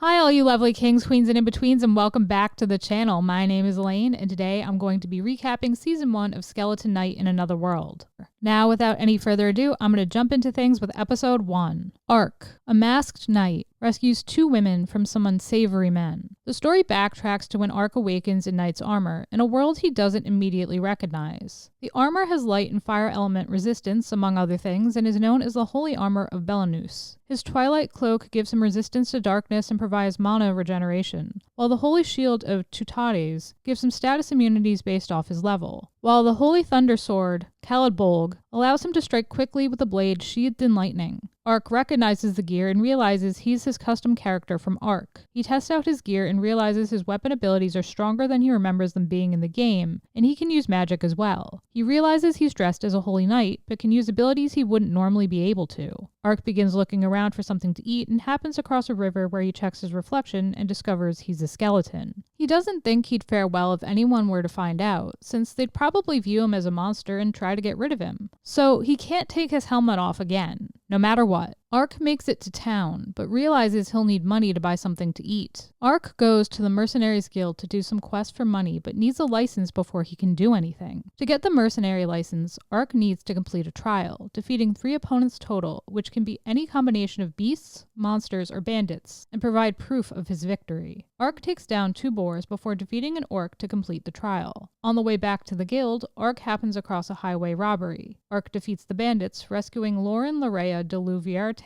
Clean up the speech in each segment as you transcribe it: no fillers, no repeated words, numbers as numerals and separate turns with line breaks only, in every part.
Hi all you lovely kings, queens, and in-betweens, and welcome back to the channel. My name is Elaine, and today I'm going to be recapping Season 1 of Skeleton Knight in Another World. Now, without any further ado, I'm going to jump into things with Episode 1. Arc. A masked knight rescues two women from some unsavory men. The story backtracks to when Arc awakens in Knight's armor, in a world he doesn't immediately recognize. The armor has light and fire element resistance, among other things, and is known as the Holy Armor of Belanus. His Twilight Cloak gives him resistance to darkness and provides mana regeneration, while the Holy Shield of Tutates gives him status immunities based off his level. While the Holy Thunder Sword, Kaladbolg, allows him to strike quickly with a blade sheathed in lightning. Arc recognizes the gear and realizes he's his custom character from Arc. He tests out his gear and realizes his weapon abilities are stronger than he remembers them being in the game, and he can use magic as well. He realizes he's dressed as a holy knight, but can use abilities he wouldn't normally be able to. Arc begins looking around for something to eat and happens across a river where he checks his reflection and discovers he's a skeleton. He doesn't think he'd fare well if anyone were to find out, since they'd probably view him as a monster and try to get rid of him. So he can't take his helmet off again, no matter what. Arc makes it to town, but realizes he'll need money to buy something to eat. Arc goes to the Mercenaries Guild to do some quests for money, but needs a license before he can do anything. To get the mercenary license, Arc needs to complete a trial, defeating 3 opponents total, which can be any combination of beasts, monsters, or bandits, and provide proof of his victory. Arc takes down 2 boars before defeating an orc to complete the trial. On the way back to the guild, Arc happens across a highway robbery. Arc defeats the bandits, rescuing Lauren Larea de Louvierte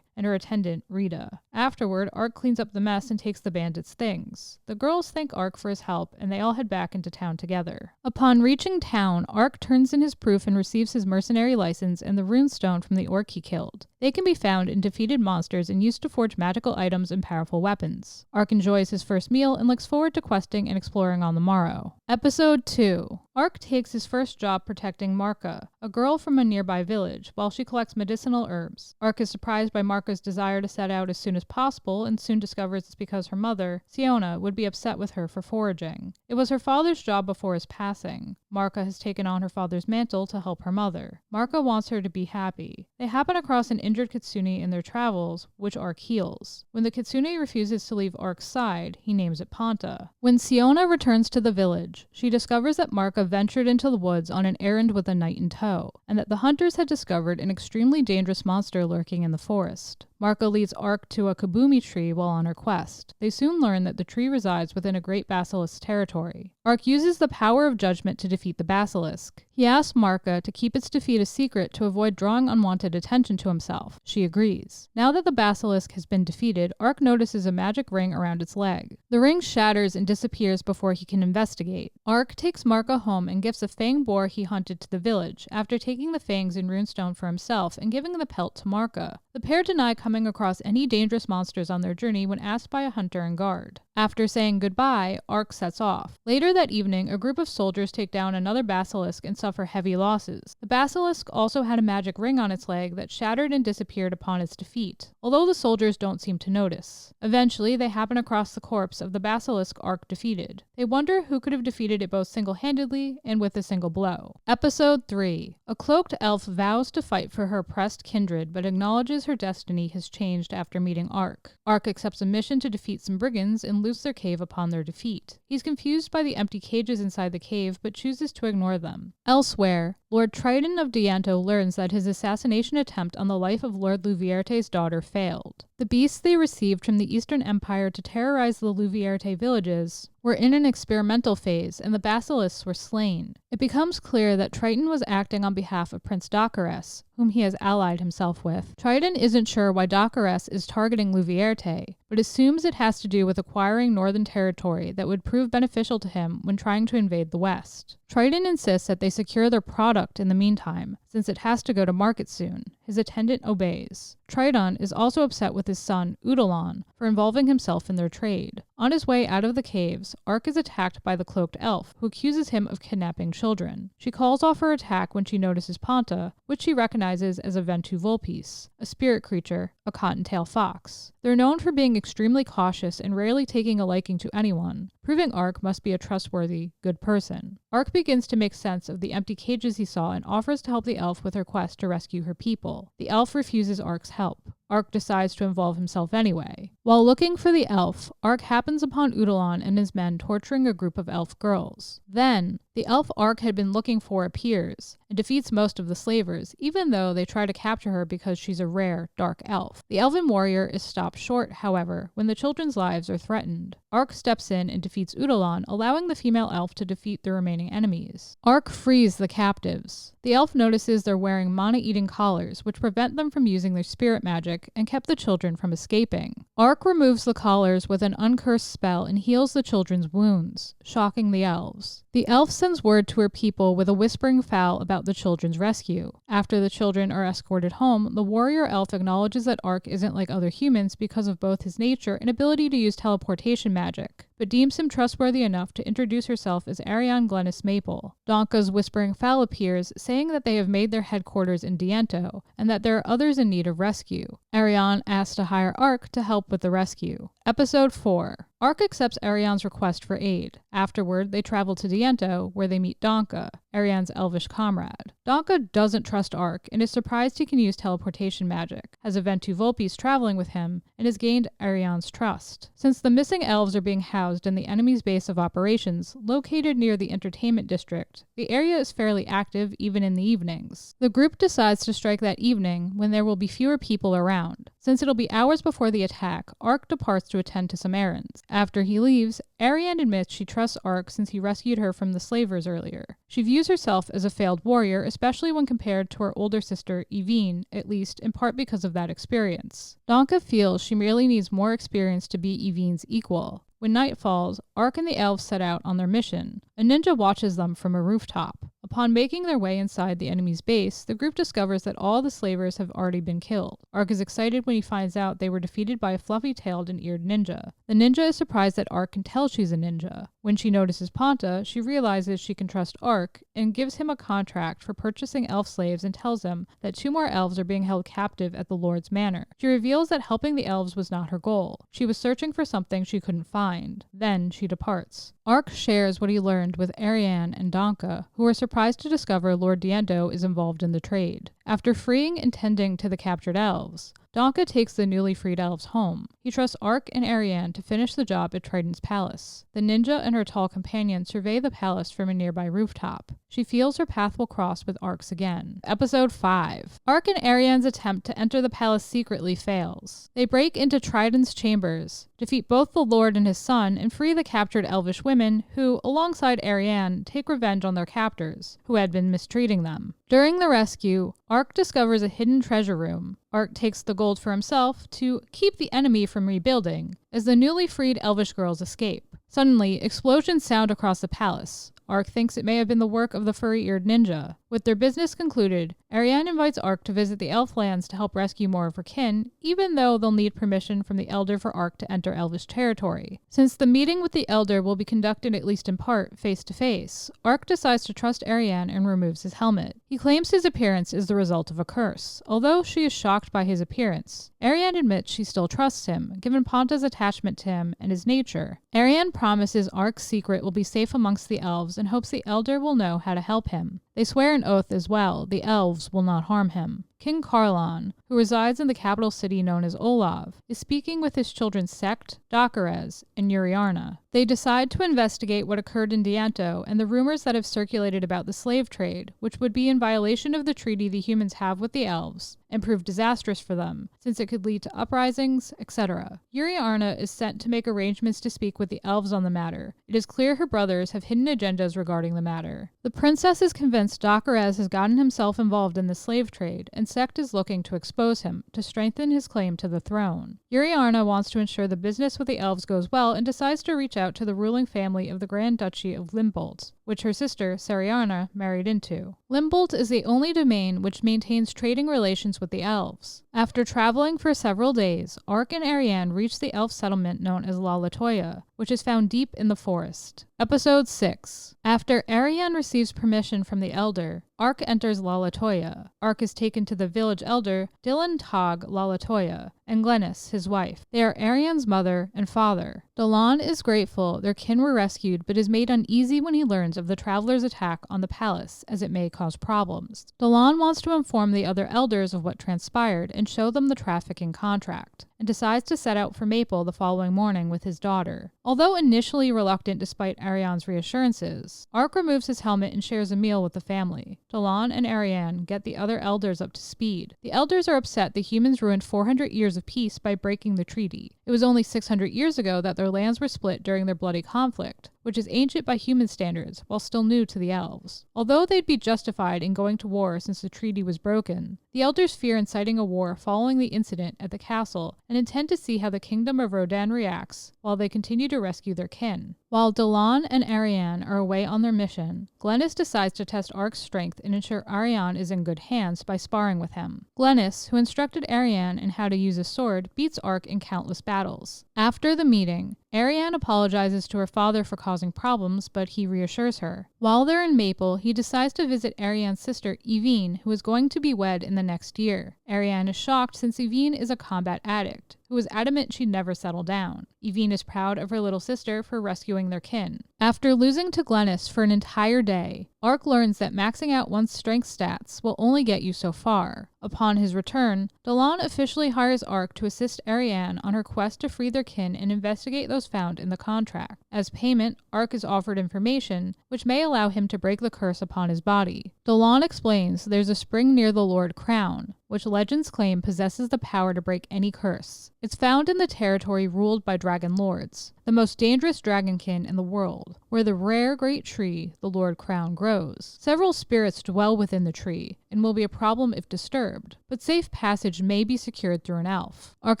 and her attendant, Rita. Afterward, Arc cleans up the mess and takes the bandits' things. The girls thank Arc for his help, and they all head back into town together. Upon reaching town, Arc turns in his proof and receives his mercenary license and the runestone from the orc he killed. They can be found in defeated monsters and used to forge magical items and powerful weapons. Arc enjoys his first meal and looks forward to questing and exploring on the morrow. Episode 2. Arc takes his first job protecting Marka, a girl from a nearby village, while she collects medicinal herbs. Arc is surprised by Marka's desire to set out as soon as possible and soon discovers it's because her mother, Siona, would be upset with her for foraging. It was her father's job before his passing. Marka has taken on her father's mantle to help her mother. Marka wants her to be happy. They happen across an injured kitsune in their travels, which Arc heals. When the kitsune refuses to leave Arc's side, he names it Panta. When Siona returns to the village, she discovers that Marka ventured into the woods on an errand with a knight in tow, and that the hunters had discovered an extremely dangerous monster lurking in the forest. Marka leads Arc to a kabumi tree while on her quest. They soon learn that the tree resides within a great basilisk's territory. Arc uses the power of judgment to defeat the basilisk. He asks Marka to keep its defeat a secret to avoid drawing unwanted attention to himself. She agrees. Now that the basilisk has been defeated, Arc notices a magic ring around its leg. The ring shatters and disappears before he can investigate. Arc takes Marka home and gives a fang boar he hunted to the village, after taking the fangs and runestone for himself and giving the pelt to Marka. The pair deny coming across any dangerous monsters on their journey when asked by a hunter and guard. After saying goodbye, Arc sets off. Later that evening, a group of soldiers take down another basilisk and suffer heavy losses. The basilisk also had a magic ring on its leg that shattered and disappeared upon its defeat, although the soldiers don't seem to notice. Eventually, they happen across the corpse of the basilisk Arc defeated. They wonder who could have defeated it both single-handedly and with a single blow. Episode 3. A cloaked elf vows to fight for her oppressed kindred, but acknowledges her destiny has changed after meeting Arc. Arc accepts a mission to defeat some brigands and loot their cave upon their defeat. He's confused by the empty cages inside the cave, but chooses to ignore them. Elsewhere, Lord Triton of Dianto learns that his assassination attempt on the life of Lord Louvierte's daughter failed. The beasts they received from the Eastern Empire to terrorize the Louvierte villages were in an experimental phase, and the basilisks were slain. It becomes clear that Triton was acting on behalf of Prince Docares, whom he has allied himself with. Triton isn't sure why Docares is targeting Louvierte, but assumes it has to do with acquiring northern territory that would prove beneficial to him when trying to invade the West. Triton insists that they secure their product in the meantime, since it has to go to market soon. His attendant obeys. Triton is also upset with his son, Udalon, for involving himself in their trade. On his way out of the caves, Arc is attacked by the cloaked elf, who accuses him of kidnapping children. She calls off her attack when she notices Panta, which she recognizes as a Ventu Vulpes, a spirit creature, a cottontail fox. They're known for being extremely cautious and rarely taking a liking to anyone, proving Arc must be a trustworthy, good person. Arc begins to make sense of the empty cages he saw and offers to help the elf with her quest to rescue her people. The elf refuses Arc's help. Ark decides to involve himself anyway. While looking for the elf, Ark happens upon Udalon and his men torturing a group of elf girls. Then, the elf Ark had been looking for appears and defeats most of the slavers, even though they try to capture her because she's a rare, dark elf. The elven warrior is stopped short, however, when the children's lives are threatened. Ark steps in and defeats Udalon, allowing the female elf to defeat the remaining enemies. Ark frees the captives. The elf notices they're wearing mana-eating collars, which prevent them from using their spirit magic and kept the children from escaping. Ark removes the collars with an uncursed spell and heals the children's wounds, shocking the elves. The elf sends word to her people with a whispering fowl about the children's rescue. After the children are escorted home, the warrior elf acknowledges that Ark isn't like other humans because of both his nature and ability to use teleportation magic, but deems him trustworthy enough to introduce herself as Ariane Glennis Maple. Donka's whispering fowl appears, saying that they have made their headquarters in Diento, and that there are others in need of rescue. Ariane asks to hire Ark to help with the rescue. Episode 4. Ark accepts Ariane's request for aid. Afterward, they travel to Diento, where they meet Donka, Ariane's elvish comrade. Donka doesn't trust Ark and is surprised he can use teleportation magic, has Eventu Volpes traveling with him, and has gained Ariane's trust. Since the missing elves are being housed in the enemy's base of operations, located near the entertainment district, the area is fairly active even in the evenings. The group decides to strike that evening when there will be fewer people around. Since it'll be hours before the attack, Ark departs to attend to some errands. After he leaves, Ariane admits she trusts Ark since he rescued her from the slavers earlier. She views herself as a failed warrior, especially when compared to her older sister, Yvine, at least in part because of that experience. Donka feels she merely needs more experience to be Yvine's equal. When night falls, Ark and the elves set out on their mission. A ninja watches them from a rooftop. Upon making their way inside the enemy's base, the group discovers that all the slavers have already been killed. Ark is excited when he finds out they were defeated by a fluffy-tailed and eared ninja. The ninja is surprised that Ark can tell she's a ninja. When she notices Ponta, she realizes she can trust Ark and gives him a contract for purchasing elf slaves and tells him that 2 more elves are being held captive at the Lord's Manor. She reveals that helping the elves was not her goal. She was searching for something she couldn't find. Then she departs. Ark shares what he learned with Ariane and Donka, who are surprised to discover Lord Diendo is involved in the trade. After freeing and tending to the captured elves, Donka takes the newly freed elves home. He trusts Ark and Ariane to finish the job at Trident's palace. The ninja and her tall companion survey the palace from a nearby rooftop. She feels her path will cross with Ark's again. Episode 5. Ark and Ariane's attempt to enter the palace secretly fails. They break into Trident's chambers, defeat both the Lord and his son, and free the captured elvish women who, alongside Ariane, take revenge on their captors, who had been mistreating them. During the rescue, Ark discovers a hidden treasure room. Ark takes the gold for himself to keep the enemy from rebuilding, as the newly freed elvish girls escape. Suddenly, explosions sound across the palace. Ark thinks it may have been the work of the furry-eared ninja. With their business concluded, Ariane invites Ark to visit the elf lands to help rescue more of her kin, even though they'll need permission from the Elder for Ark to enter elvish territory. Since the meeting with the Elder will be conducted at least in part face-to-face, Ark decides to trust Ariane and removes his helmet. He claims his appearance is the result of a curse. Although she is shocked by his appearance, Ariane admits she still trusts him, given Ponta's attachment to him and his nature. Ariane promises Ark's secret will be safe amongst the elves and hopes the Elder will know how to help him. They swear an oath as well, the elves will not harm him. King Carlon, who resides in the capital city known as Olav, is speaking with his children's sect, Dakarez, and Yuriarna. They decide to investigate what occurred in Diento and the rumors that have circulated about the slave trade, which would be in violation of the treaty the humans have with the elves, and prove disastrous for them, since it could lead to uprisings, etc. Yuriarna is sent to make arrangements to speak with the elves on the matter. It is clear her brothers have hidden agendas regarding the matter. The princess is convinced Dakarez has gotten himself involved in the slave trade, and Sect is looking to expose him, to strengthen his claim to the throne. Yuriarna wants to ensure the business with the elves goes well and decides to reach out to the ruling family of the Grand Duchy of Limbolt, which her sister, Seriarna, married into. Limbolt is the only domain which maintains trading relations with the elves. After traveling for several days, Ark and Ariane reach the elf settlement known as La Latoya, which is found deep in the forest. Episode 6. After Ariane receives permission from the Elder, Ark enters Lalatoya. Ark is taken to the village elder, Dylan Tog Lalatoya, and Glennis, his wife. They are Ariane's mother and father. Dalan is grateful their kin were rescued, but is made uneasy when he learns of the travelers' attack on the palace, as it may cause problems. Dalan wants to inform the other elders of what transpired and show them the trafficking contract, and decides to set out for Maple the following morning with his daughter. Although initially reluctant despite Ariane's reassurances, Ark removes his helmet and shares a meal with the family. Dalan and Ariane get the other elders up to speed. The elders are upset the humans ruined 400 years of peace by breaking the treaty. It was only 600 years ago that their lands were split during their bloody conflict, which is ancient by human standards, while still new to the elves. Although they'd be justified in going to war since the treaty was broken, the elders fear inciting a war following the incident at the castle and intend to see how the kingdom of Rodan reacts while they continue to rescue their kin. While Dalan and Ariane are away on their mission, Glennis decides to test Ark's strength and ensure Ariane is in good hands by sparring with him. Glennis, who instructed Ariane in how to use a sword, beats Ark in countless battles. After the meeting, Ariane apologizes to her father for causing problems, but he reassures her. While they're in Maple, he decides to visit Ariane's sister, Yvine, who is going to be wed in the next year. Ariane is shocked since Yvine is a combat addict, who was adamant she'd never settle down. Yvine is proud of her little sister for rescuing their kin. After losing to Glennis for an entire day, Ark learns that maxing out one's strength stats will only get you so far. Upon his return, Dalan officially hires Ark to assist Ariane on her quest to free their kin and investigate those found in the contract. As payment, Ark is offered information, which may allow him to break the curse upon his body. Dalan explains there's a spring near the Lord Crown, which legends claim possesses the power to break any curse. It's found in the territory ruled by dragon lords, the most dangerous dragonkin in the world, where the rare great tree, the Lord Crown, grows. Several spirits dwell within the tree, and will be a problem if disturbed, but safe passage may be secured through an elf. Ark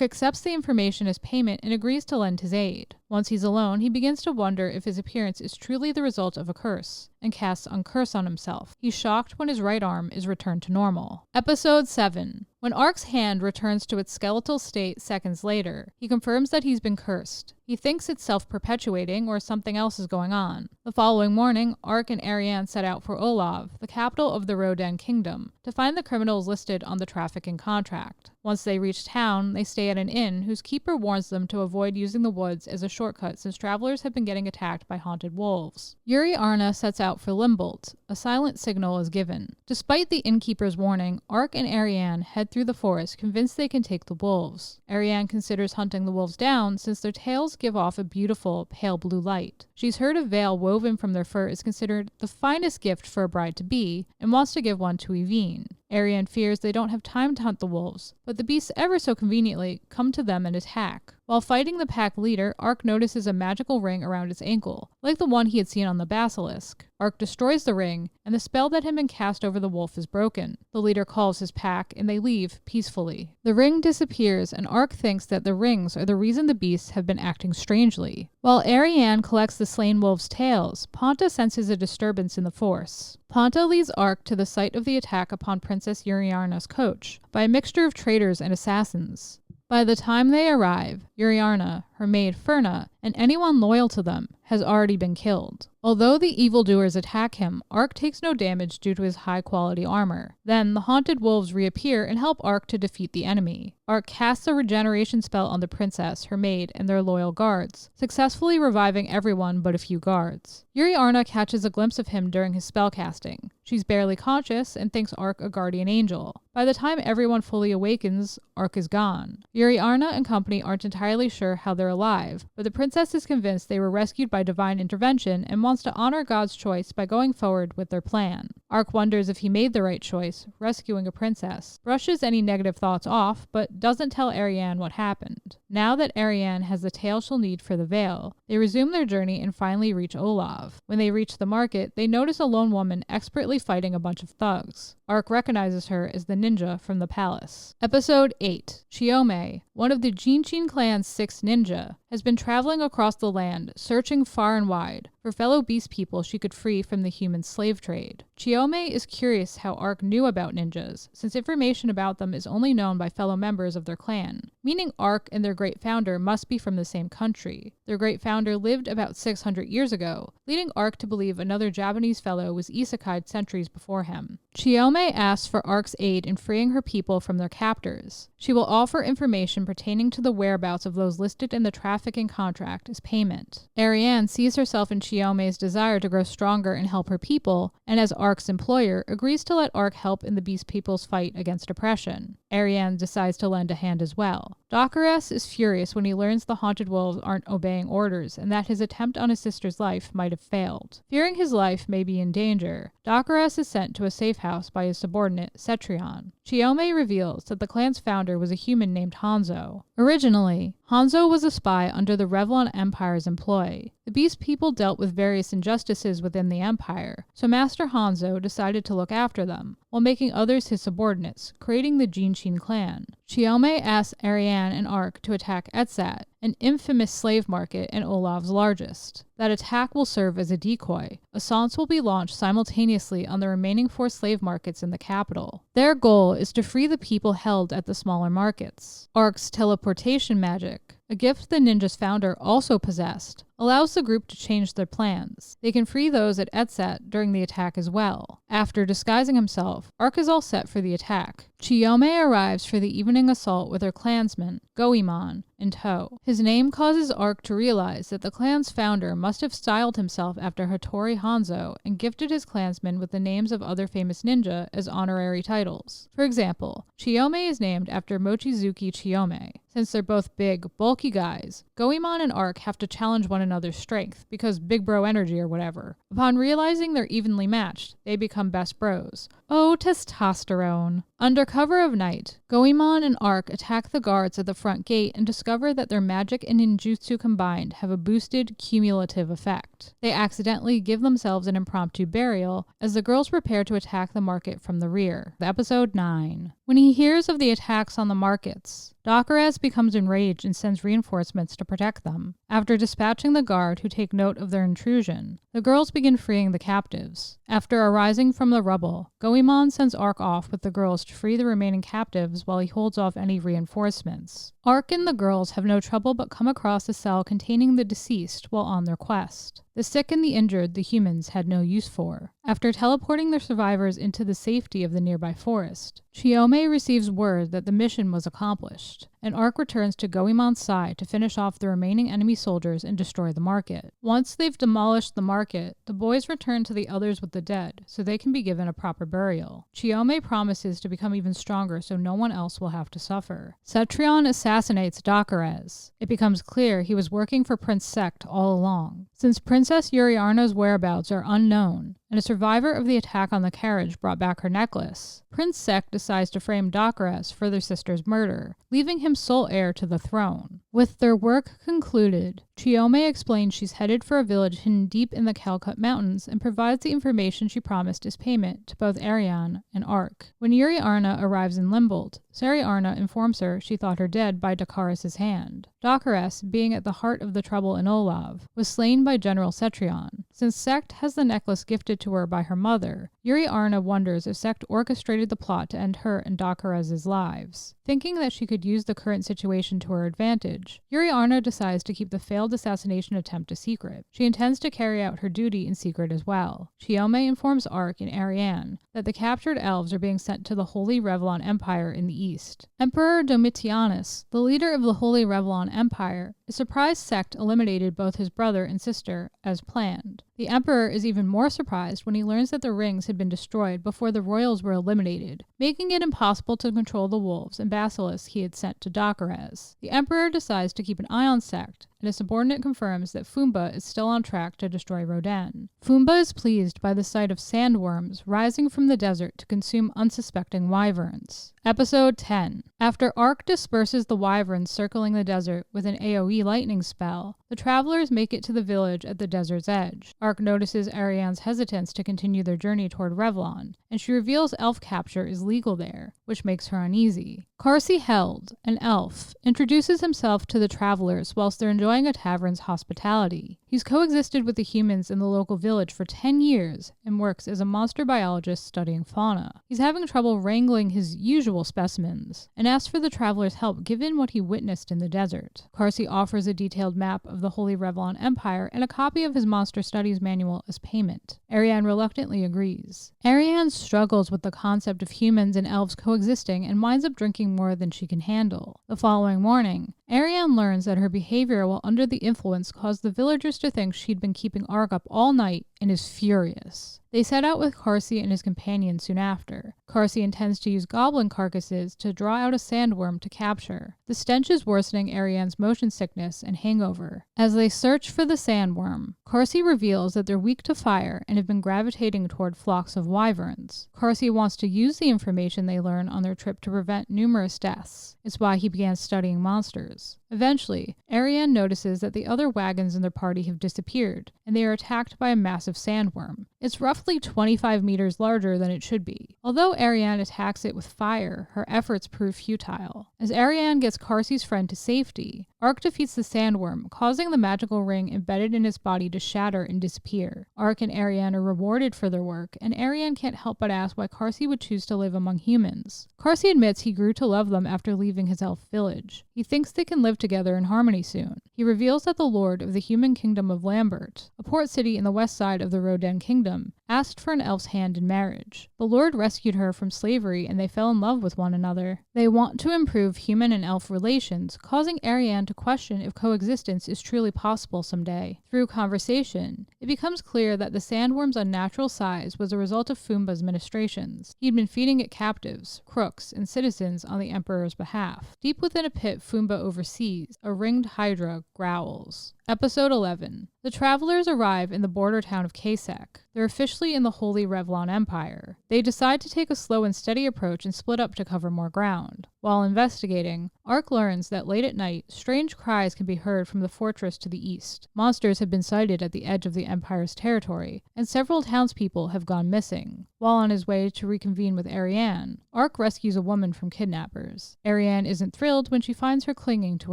accepts the information as payment and agrees to lend his aid. Once he's alone, he begins to wonder if his appearance is truly the result of a curse, and casts Uncurse on himself. He's shocked when his right arm is returned to normal. Episode 7. When Ark's hand returns to its skeletal state seconds later, he confirms that he's been cursed. He thinks it's self-perpetuating or something else is going on. The following morning, Ark and Ariane set out for Olav, the capital of the Rodan kingdom, to find the criminals listed on the trafficking contract. Once they reach town, they stay at an inn whose keeper warns them to avoid using the woods as a shortcut since travelers have been getting attacked by haunted wolves. Yuri Arna sets out for Limbolt. A silent signal is given. Despite the innkeeper's warning, Ark and Ariane head through the forest, convinced they can take the wolves. Ariane considers hunting the wolves down since their tails give off a beautiful pale blue light. She's heard a veil woven from their fur is considered the finest gift for a bride-to-be and wants to give one to Yvine. Ariane fears they don't have time to hunt the wolves, but the beasts ever so conveniently come to them and attack. While fighting the pack leader, Ark notices a magical ring around its ankle, like the one he had seen on the basilisk. Ark destroys the ring, and the spell that had been cast over the wolf is broken. The leader calls his pack, and they leave peacefully. The ring disappears, and Ark thinks that the rings are the reason the beasts have been acting strangely. While Ariane collects the slain wolves' tails, Ponta senses a disturbance in the force. Ponta leads Ark to the site of the attack upon Princess Yuriarna's coach, by a mixture of traitors and assassins. By the time they arrive, Yuriarna, her maid Ferna, and anyone loyal to them has already been killed. Although the evildoers attack him, Ark takes no damage due to his high-quality armor. Then, the haunted wolves reappear and help Ark to defeat the enemy. Ark casts a regeneration spell on the princess, her maid, and their loyal guards, successfully reviving everyone but a few guards. Yuriarna catches a glimpse of him during his spellcasting. She's barely conscious and thinks Ark a guardian angel. By the time everyone fully awakens, Ark is gone. Yuriarna and company aren't entirely sure how they're alive, but the princess is convinced they were rescued by divine intervention and wants to honor God's choice by going forward with their plan. Ark wonders if he made the right choice, rescuing a princess, brushes any negative thoughts off, but doesn't tell Ariane what happened. Now that Ariane has the tail she'll need for the veil, they resume their journey and finally reach Olav. When they reach the market, they notice a lone woman expertly fighting a bunch of thugs. Ark recognizes her as the ninja from the palace. Episode 8. Chiome, one of the Jinshin clan's 6 ninja, has been traveling across the land, searching far and wide for fellow beast people she could free from the human slave trade. Chiyome is curious how Arc knew about ninjas, since information about them is only known by fellow members of their clan, meaning Arc and their great founder must be from the same country. Their great founder lived about 600 years ago, leading Arc to believe another Japanese fellow was isekai'd centuries before him. Chiyome asks for Arc's aid in freeing her people from their captors. She will offer information pertaining to the whereabouts of those listed in the trafficking contract as payment. Ariane sees herself in Chiyome's desire to grow stronger and help her people, and as Arc's employer, agrees to let Arc help in the Beast People's fight against oppression. Ariane decides to lend a hand as well. Dockeres is furious when he learns the haunted wolves aren't obeying orders and that his attempt on his sister's life might have failed. Fearing his life may be in danger, Dockeres is sent to a safe house by his subordinate, Cetrion. Chiyome reveals that the clan's founder was a human named Hanzo. Originally, Hanzo was a spy under the Revlon Empire's employ. The Beast People dealt with various injustices within the Empire, so Master Hanzo decided to look after them, while making others his subordinates, creating the Jinshin clan. Chiyome asks Ariane and Arc to attack Etsat, an infamous slave market and Olaf's largest. That attack will serve as a decoy. Assaults will be launched simultaneously on the remaining 4 slave markets in the capital. Their goal is to free the people held at the smaller markets. Arc's teleportation magic, a gift the ninja's founder also possessed, allows the group to change their plans. They can free those at Etsat during the attack as well. After disguising himself, Arc is all set for the attack. Chiyome arrives for the evening assault with her clansman, Goemon, in tow. His name causes Arc to realize that the clan's founder must have styled himself after Hattori Hanzo and gifted his clansmen with the names of other famous ninja as honorary titles. For example, Chiyome is named after Mochizuki Chiyome. Since they're both big, bulky guys, Goemon and Arc have to challenge one another's strength, because big bro energy or whatever. Upon realizing they're evenly matched, they become best bros. Oh, testosterone. Under cover of night, Goemon and Arc attack the guards at the front gate and discover that their magic and ninjutsu combined have a boosted, cumulative effect. They accidentally give themselves an impromptu burial as the girls prepare to attack the market from the rear. Episode 9. When he hears of the attacks on the markets, Dockeres becomes enraged and sends reinforcements to protect them. After dispatching the guard who take note of their intrusion, the girls begin freeing the captives. After arising from the rubble, Goemon sends Arc off with the girls to free the remaining captives while he holds off any reinforcements. Arc and the girls have no trouble but come across a cell containing the deceased while on their quest. The sick and the injured the humans had no use for. After teleporting their survivors into the safety of the nearby forest, Chiyome receives word that the mission was accomplished, and Arc returns to Goemon's side to finish off the remaining enemy soldiers and destroy the market. Once they've demolished the market, the boys return to the others with the dead so they can be given a proper burial. Chiyome promises to become even stronger so no one else will have to suffer. Cetrion assassinates Dockeres. It becomes clear he was working for Prince Sect all along. Since Princess Yuriarna's whereabouts are unknown, and a survivor of the attack on the carriage brought back her necklace, Prince Sect decides to frame Dockeres for their sister's murder, leaving him sole heir to the throne. With their work concluded, Chiyome explains she's headed for a village hidden deep in the Calcut Mountains and provides the information she promised as payment to both Ariane and Arc. When Yuriarna arrives in Limbold, Sariarna informs her she thought her dead by Dockeres' hand. Dockeres, being at the heart of the trouble in Olav, was slain by General Cetrion. Since Sect has the necklace gifted to her by her mother, Yuriarna wonders if Sect orchestrated the plot to end her and Dockeres' lives. Thinking that she could use the current situation to her advantage, Yuriarna decides to keep the failed assassination attempt a secret. She intends to carry out her duty in secret as well. Chiyome informs Arc and Ariane that the captured elves are being sent to the Holy Revlon Empire in the east. Emperor Domitianus, the leader of the Holy Revlon Empire, is surprised Sect eliminated both his brother and sister as planned. The Emperor is even more surprised when he learns that the rings had been destroyed before the royals were eliminated, making it impossible to control the wolves and basilisks he had sent to Dockeres. The Emperor decides to keep an eye on Sect, and a subordinate confirms that Fumba is still on track to destroy Roden. Fumba is pleased by the sight of sandworms rising from the desert to consume unsuspecting wyverns. Episode 10. After Arc disperses the wyverns circling the desert with an AoE lightning spell, the travelers make it to the village at the desert's edge. Arc notices Ariane's hesitance to continue their journey toward Revlon, and she reveals elf capture is legal there, which makes her uneasy. Karsi Held, an elf, introduces himself to the travelers whilst they're enjoying a tavern's hospitality. He's coexisted with the humans in the local village for 10 years and works as a monster biologist studying fauna. He's having trouble wrangling his usual specimens and asks for the travelers' help given what he witnessed in the desert. Karsi offers a detailed map of the Holy Revlon Empire and a copy of his monster studies manual as payment. Ariane reluctantly agrees. Ariane struggles with the concept of humans and elves coexisting and winds up drinking more than she can handle. The following morning, Ariane learns that her behavior while under the influence caused the villagers to think she'd been keeping Ark up all night and is furious. They set out with Karsi and his companion soon after. Karsi intends to use goblin carcasses to draw out a sandworm to capture. The stench is worsening Ariane's motion sickness and hangover. As they search for the sandworm, Karsi reveals that they're weak to fire and have been gravitating toward flocks of wyverns. Karsi wants to use the information they learn on their trip to prevent numerous deaths. It's why he began studying monsters. Eventually, Ariane notices that the other wagons in their party have disappeared, and they are attacked by a massive sandworm. It's roughly 25 meters larger than it should be. Although Ariane attacks it with fire, her efforts prove futile. As Ariane gets Karsi's friend to safety, Ark defeats the sandworm, causing the magical ring embedded in its body to shatter and disappear. Ark and Ariane are rewarded for their work, and Ariane can't help but ask why Karsi would choose to live among humans. Karsi admits he grew to love them after leaving his elf village. He thinks they can live together in harmony soon. He reveals that the lord of the human kingdom of Lambert, a port city in the west side of the Roden kingdom, asked for an elf's hand in marriage. The lord rescued her from slavery and they fell in love with one another. They want to improve human and elf relations, causing Ariane to question if coexistence is truly possible someday. Through conversation, it becomes clear that the sandworm's unnatural size was a result of Fumba's ministrations. He'd been feeding it captives, crooks, and citizens on the emperor's behalf. Deep within a pit Fumba oversees, a ringed hydra growls. Episode 11. The travelers arrive in the border town of Kasek. They're officially in the Holy Revlon Empire. They decide to take a slow and steady approach and split up to cover more ground. While investigating, Ark learns that late at night, strange cries can be heard from the fortress to the east. Monsters have been sighted at the edge of the Empire's territory, and several townspeople have gone missing. While on his way to reconvene with Ariane, Ark rescues a woman from kidnappers. Ariane isn't thrilled when she finds her clinging to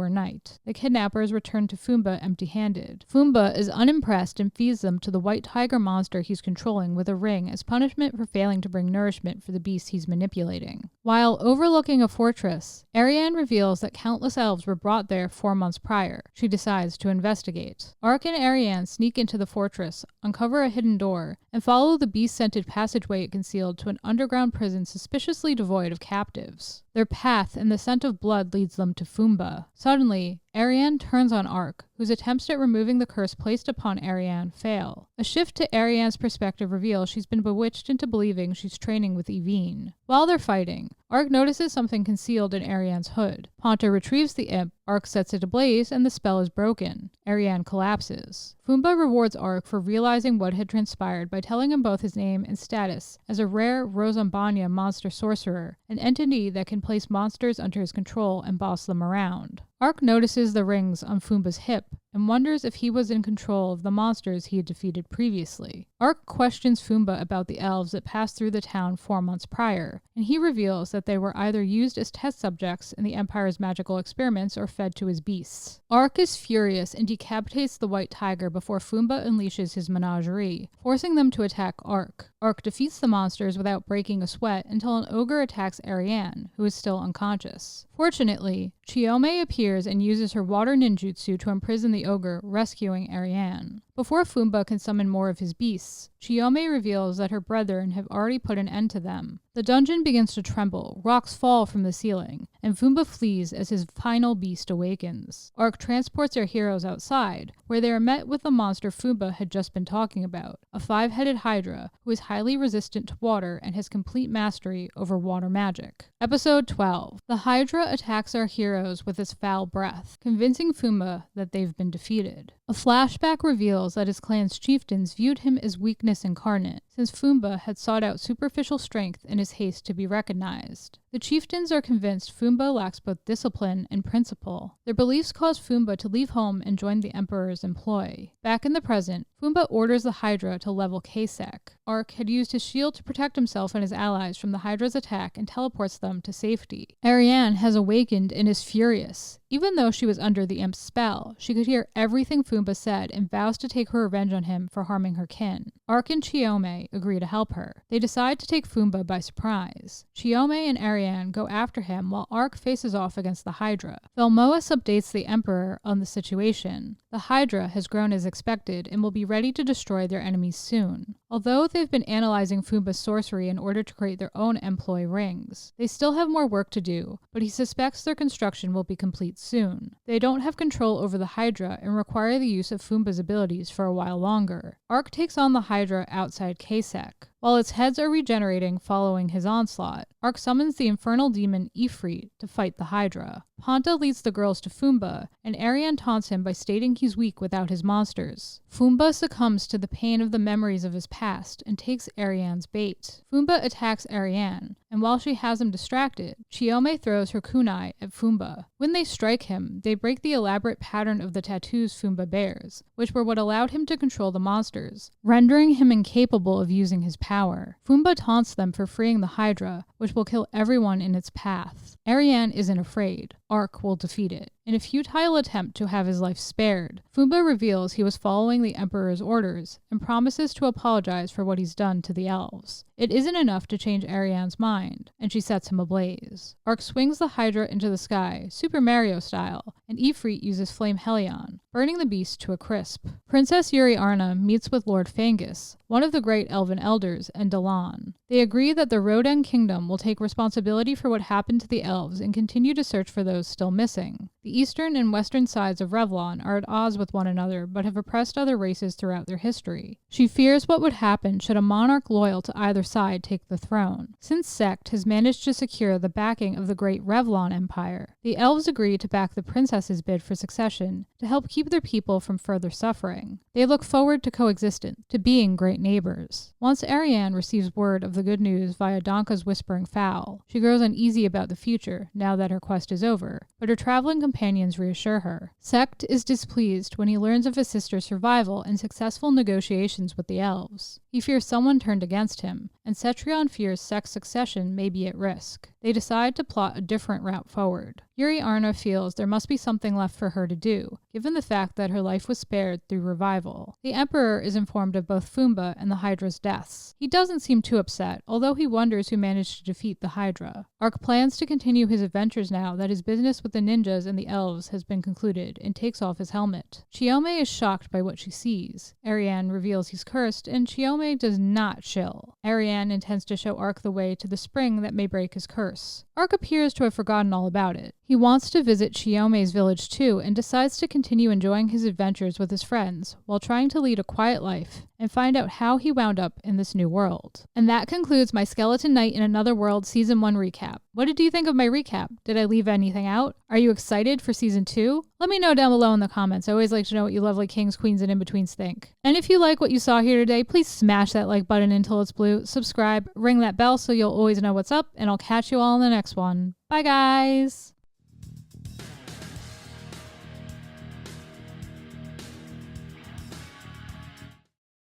her knight. The kidnappers return to Fumba empty-handed. Fumba is unimpressed and feeds them to the white tiger monster he's controlling with a ring as punishment for failing to bring nourishment for the beast he's manipulating. While overlooking a fortress, Ariane reveals that countless elves were brought there 4 months prior. She decides to investigate. Ark and Ariane sneak into the fortress, uncover a hidden door, and follow the beast-scented passageway it concealed to an underground prison suspiciously devoid of captives. Their path and the scent of blood leads them to Fumba. Suddenly, Ariane turns on Ark, whose attempts at removing the curse placed upon Ariane fail. A shift to Ariane's perspective reveals she's been bewitched into believing she's training with Yvine. While they're fighting, Ark notices something concealed in Ariane's hood. Ponta retrieves the imp, Ark sets it ablaze, and the spell is broken. Ariane collapses. Fumba rewards Ark for realizing what had transpired by telling him both his name and status as a rare Rosambanya monster sorcerer, an entity that can place monsters under his control and boss them around. Ark notices the rings on Fumba's hip and wonders if he was in control of the monsters he had defeated previously. Ark questions Fumba about the elves that passed through the town 4 months prior, and he reveals that they were either used as test subjects in the Empire's magical experiments or fed to his beasts. Ark is furious and decapitates the white tiger before Fumba unleashes his menagerie, forcing them to attack Ark. Ark defeats the monsters without breaking a sweat until an ogre attacks Ariane, who is still unconscious. Fortunately, Chiyome appears and uses her water ninjutsu to imprison the ogre, rescuing Ariane. Before Fumba can summon more of his beasts, Chiyome reveals that her brethren have already put an end to them. The dungeon begins to tremble, rocks fall from the ceiling, and Fumba flees as his final beast awakens. Ark transports their heroes outside, where they are met with the monster Fumba had just been talking about, a 5-headed hydra who is highly resistant to water and has complete mastery over water magic. Episode 12. The hydra attacks our heroes with its foul breath, convincing Fumba that they've been defeated. A flashback reveals that his clan's chieftains viewed him as weakness incarnate, since Fumba had sought out superficial strength in his haste to be recognized. The chieftains are convinced Fumba lacks both discipline and principle. Their beliefs cause Fumba to leave home and join the Emperor's employ. Back in the present, Fumba orders the Hydra to level Kasek. Ark had used his shield to protect himself and his allies from the Hydra's attack and teleports them to safety. Ariane has awakened and is furious. Even though she was under the imp's spell, she could hear everything Fumba said and vows to take her revenge on him for harming her kin. Ark and Chiome agree to help her. They decide to take Fumba by surprise. Chiome and Ariane go after him while Ark faces off against the Hydra. Velmoas updates the Emperor on the situation. The Hydra has grown as expected and will be ready to destroy their enemies soon. Although they've been analyzing Fumba's sorcery in order to create their own employ rings, they still have more work to do, but he suspects their construction will be complete soon. They don't have control over the Hydra and require the use of Fumba's abilities for a while longer. Ark takes on the Hydra outside Kasek. While its heads are regenerating following his onslaught, Ark summons the infernal demon Ifrit to fight the Hydra. Ponta leads the girls to Fumba, and Ariane taunts him by stating he's weak without his monsters. Fumba succumbs to the pain of the memories of his past and takes Ariane's bait. Fumba attacks Ariane, and while she has him distracted, Chiome throws her kunai at Fumba. When they strike him, they break the elaborate pattern of the tattoos Fumba bears, which were what allowed him to control the monsters, rendering him incapable of using his power. Fumba taunts them for freeing the Hydra, which will kill everyone in its path. Ariane isn't afraid. Ark will defeat it. In a futile attempt to have his life spared, Fumba reveals he was following the Emperor's orders and promises to apologize for what he's done to the elves. It isn't enough to change Ariane's mind, and she sets him ablaze. Ark swings the Hydra into the sky, Super Mario style, and Ifrit uses Flame Helion, burning the beast to a crisp. Princess Yuri Arna meets with Lord Fangus, one of the great elven elders, and Dalan. They agree that the Roden Kingdom will take responsibility for what happened to the elves and continue to search for those still missing. The eastern and western sides of Revlon are at odds with one another but have oppressed other races throughout their history. She fears what would happen should a monarch loyal to either side take the throne. Since Sect has managed to secure the backing of the great Revlon Empire, the elves agree to back the princess's bid for succession to help keep their people from further suffering. They look forward to coexistence, to being great neighbors. Once Ariane receives word of the good news via Donka's whispering fowl, she grows uneasy about the future now that her quest is over, but her traveling companions reassure her. Sect is displeased when he learns of his sister's survival and successful negotiations with the elves. He fears someone turned against him, and Cetrion fears Sect's succession may be at risk. They decide to plot a different route forward. Yuri Arna feels there must be something left for her to do, given the fact that her life was spared through revival. The Emperor is informed of both Fumba and the Hydra's deaths. He doesn't seem too upset, although he wonders who managed to defeat the Hydra. Ark plans to continue his adventures now that his business with the ninjas and the elves has been concluded, and takes off his helmet. Chiome is shocked by what she sees. Ariane reveals he's cursed, and Chiome does not chill. Ariane intends to show Ark the way to the spring that may break his curse. Ark appears to have forgotten all about it. He wants to visit Chiome's village too and decides to continue enjoying his adventures with his friends while trying to lead a quiet life and find out how he wound up in this new world. And that concludes my Skeleton Knight in Another World Season 1 recap. What did you think of my recap? Did I leave anything out? Are you excited for Season 2? Let me know down below in the comments. I always like to know what you lovely kings, queens, and in-betweens think. And if you like what you saw here today, please smash that like button until it's blue, subscribe, ring that bell so you'll always know what's up, and I'll catch you all in the next one. Bye guys!